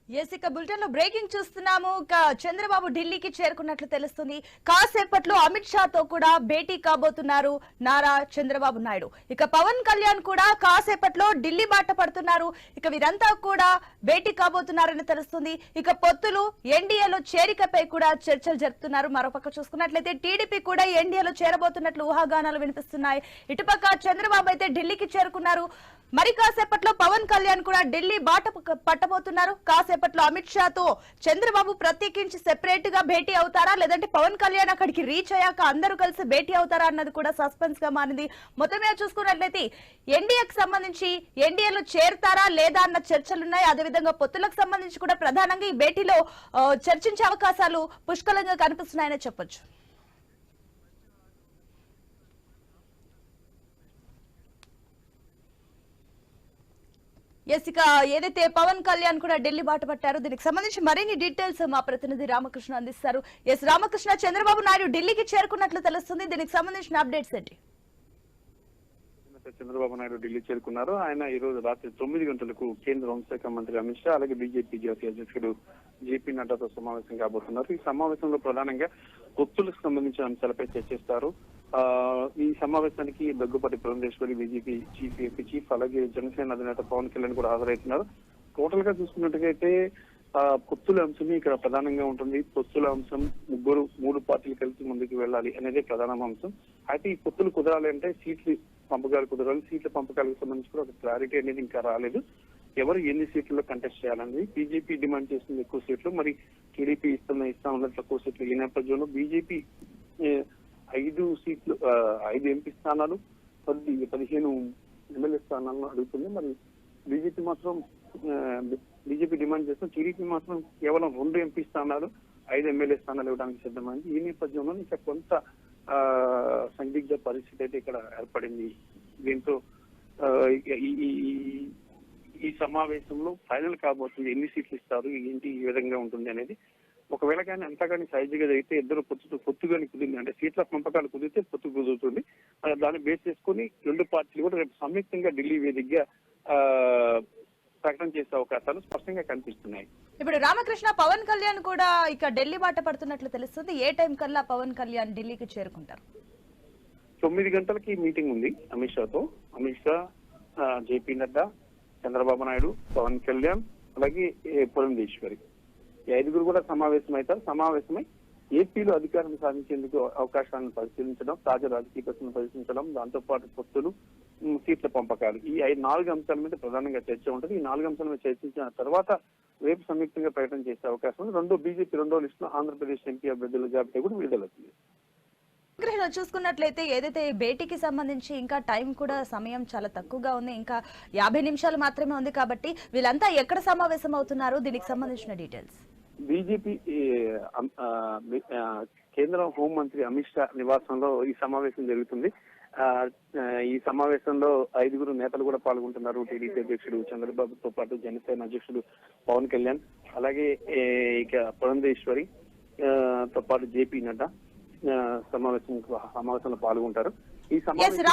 ఇక బులెటిన్ లో బ్రేకింగ్ చూస్తున్నాము. చంద్రబాబు ఢిల్లీకి చేరుకున్నట్లు తెలుస్తుంది. కాసేపట్లో అమిత్ షాతో కూడా భేటీ కాబోతున్నారు నారా చంద్రబాబు నాయుడు. ఇక పవన్ కళ్యాణ్ కూడా కాసేపట్లో ఢిల్లీ బాట పడుతున్నారు. ఇక వీరంతా కూడా భేటీ కాబోతున్నారని తెలుస్తుంది. ఇక పొత్తులు ఎన్డీఏలో చేరికపై కూడా చర్చలు జరుపుతున్నారు. మరోపక్క చూసుకున్నట్లయితే టీడీపీ కూడా ఎన్డీఏలో చేరబోతున్నట్లు ఊహాగానాలు వినిపిస్తున్నాయి. ఇటుపక్క చంద్రబాబు అయితే ఢిల్లీకి చేరుకున్నారు. మరి కాసేపట్లో పవన్ కళ్యాణ్ కూడా ఢిల్లీ బాట పట్టబోతున్నారు. కాసేపట్లో అమిత్ షాతో చంద్రబాబు ప్రత్యేకించి సెపరేట్ గా భేటీ అవుతారా, లేదంటే పవన్ కళ్యాణ్ అక్కడికి రీచ్ అయ్యాక అందరూ కలిసి భేటీ అవుతారా అన్నది కూడా సస్పెన్స్ గా మారింది. మొత్తం మీద చూసుకున్నట్లయితే ఎన్డీఏకి సంబంధించి ఎన్డీఏలో చేరుతారా లేదా అన్న చర్చలున్నాయి. అదేవిధంగా పొత్తులకు సంబంధించి కూడా ప్రధానంగా ఈ భేటీలో చర్చించే అవకాశాలు పుష్కలంగా కనిపిస్తున్నాయని చెప్పొచ్చు. ఇక ఏదైతే పవన్ కళ్యాణ్ కూడా ఢిల్లీ బాట పట్టారో దీనికి సంబంధించి మరిన్ని డీటెయిల్స్ మా ప్రతినిధి రామకృష్ణ అందిస్తారు. రామకృష్ణ, చంద్రబాబు నాయుడు ఢిల్లీకి చేరుకున్నట్లు తెలుస్తుంది. దీనికి సంబంధించిన అప్డేట్స్ ఏంటి? చంద్రబాబు నాయుడు ఢిల్లీ చేరుకున్నారు. ఆయన ఈ రోజు రాత్రి 9 గంటలకు కేంద్ర హోంశాఖ మంత్రి అమిత్ షా అలాగే బీజేపీ జాతీయ అధ్యక్షుడు జేపీ నడ్డాతో సమావేశం కాబోతున్నారు. ఈ సమావేశంలో ప్రధానంగా పొత్తులకు సంబంధించిన అంశాలపై చర్చిస్తారు. ఈ సమావేశానికి దగ్గుపాటి పురంధేశ్వరి బీజేపీ చీఫ్ అలాగే జనసేన అధినేత పవన్ కళ్యాణ్ కూడా హాజరవుతున్నారు. టోటల్ గా చూసుకున్నట్టుగైతే పొత్తుల అంశమే ఇక్కడ ప్రధానంగా ఉంటుంది. పొత్తుల అంశం మూడు పార్టీలు కలిసి ముందుకు వెళ్ళాలి అనేది ప్రధాన అంశం. అయితే ఈ పొత్తులు కుదరాలి అంటే సీట్ల పంపకాలకు సంబంధించి కూడా ఒక క్లారిటీ అనేది ఇంకా రాలేదు. ఎవరు ఎన్ని సీట్లలో కంటెస్ట్ చేయాలనేది బీజేపీ డిమాండ్ చేస్తుంది ఎక్కువ సీట్లు, మరి టీడీపీ ఇస్తా ఉన్నట్లు తక్కువ సీట్లు. ఈ నేపథ్యంలో బీజేపీ 5 ఎంపీ స్థానాలు 15 ఎమ్మెల్యే స్థానాలను అడుగుతుంది. మరి బీజేపీ డిమాండ్ చేస్తున్న టీడీపీ మాత్రం కేవలం 2 ఎంపీ స్థానాలు 5 ఎమ్మెల్యే స్థానాలు ఇవ్వడానికి సిద్ధమైంది. ఈ నేపథ్యంలో ఇంకా కొంత సందిగ్ధ పరిస్థితి అయితే ఇక్కడ ఏర్పడింది. దీంతో ఈ సమావేశంలో ఫైనల్ కాబోతుంది. ఎన్ని సీట్లు ఇస్తారు, ఏంటి, ఈ విధంగా ఉంటుంది అనేది. ఒకవేళ కానీ అంతా కానీ సైజుగా అయితే ఇద్దరు పొత్తుగాని కుదిరింది అంటే సీట్ల పంపకాలు కుదిరితే పొత్తు కుదురుతుంది. దాన్ని బేస్ చేసుకుని 2 పార్టీలు కూడా రేపు సంయుక్తంగా ఢిల్లీ వేదికగా ప్రకటన చేసే అవకాశాలు స్పష్టంగా కనిపిస్తున్నాయి. ఇప్పుడు రామకృష్ణ, పవన్ కళ్యాణ్ కూడా ఇక ఢిల్లీ బాట పడుతున్నట్లు తెలుస్తుంది. ఏ టైం కల్లా పవన్ కళ్యాణ్ ఢిల్లీకి చేరుకుంటారు? 9 గంటలకి మీటింగ్ ఉంది అమిత్ షాతో. అమిత్ షా, జేపీ నడ్డా, చంద్రబాబు నాయుడు, పవన్ కళ్యాణ్ అలాగే పురంధేశ్వరి ఈ 5గురు కూడా సమావేశమై ఏపీలో అధికారం సాధించేందుకు అవకాశాలను పరిశీలించడం, తాజా రాజకీయ పరిస్థితులను పరిశీలించడం, దాంతో పాటు పొత్తులు, సీట్ల పంపకాలు, ఈ 4 అంశాల మీద ప్రధానంగా చర్చ ఉంటుంది. ఈ 4 అంశాల మీద చర్చించిన తర్వాత రేపు సంయుక్తంగా ప్రకటన చేసే అవకాశం ఉంది. బీజేపీ రెండో లిస్టులో ఆంధ్రప్రదేశ్ ఎంపీ అభ్యర్థుల జాబితా కూడా విడుదలవుతుంది. చూసుకున్నట్లయితే ఏదైతే భేటీకి సంబంధించి ఇంకా టైం కూడా సమయం చాలా తక్కువగా ఉంది, ఇంకా 50 నిమిషాలు మాత్రమే ఉంది. కాబట్టి వీళ్ళంతా ఎక్కడ సమావేశం అవుతున్నారు, దీనికి సంబంధించిన డీటెయిల్స్? బీజేపీ కేంద్ర హోంమంత్రి అమిత్ షా నివాసంలో ఈ సమావేశం జరుగుతుంది. ఈ సమావేశంలో 5గురు నేతలు కూడా పాల్గొంటున్నారు. టీడీపీ అధ్యక్షుడు చంద్రబాబుతో పాటు జనసేన అధ్యక్షుడు పవన్ కళ్యాణ్ అలాగే ఇక పురంధేశ్వరి తో పాటు జేపీ నడ్డా సమావేశంలో పాల్గొంటారు. ఈ సమావేశం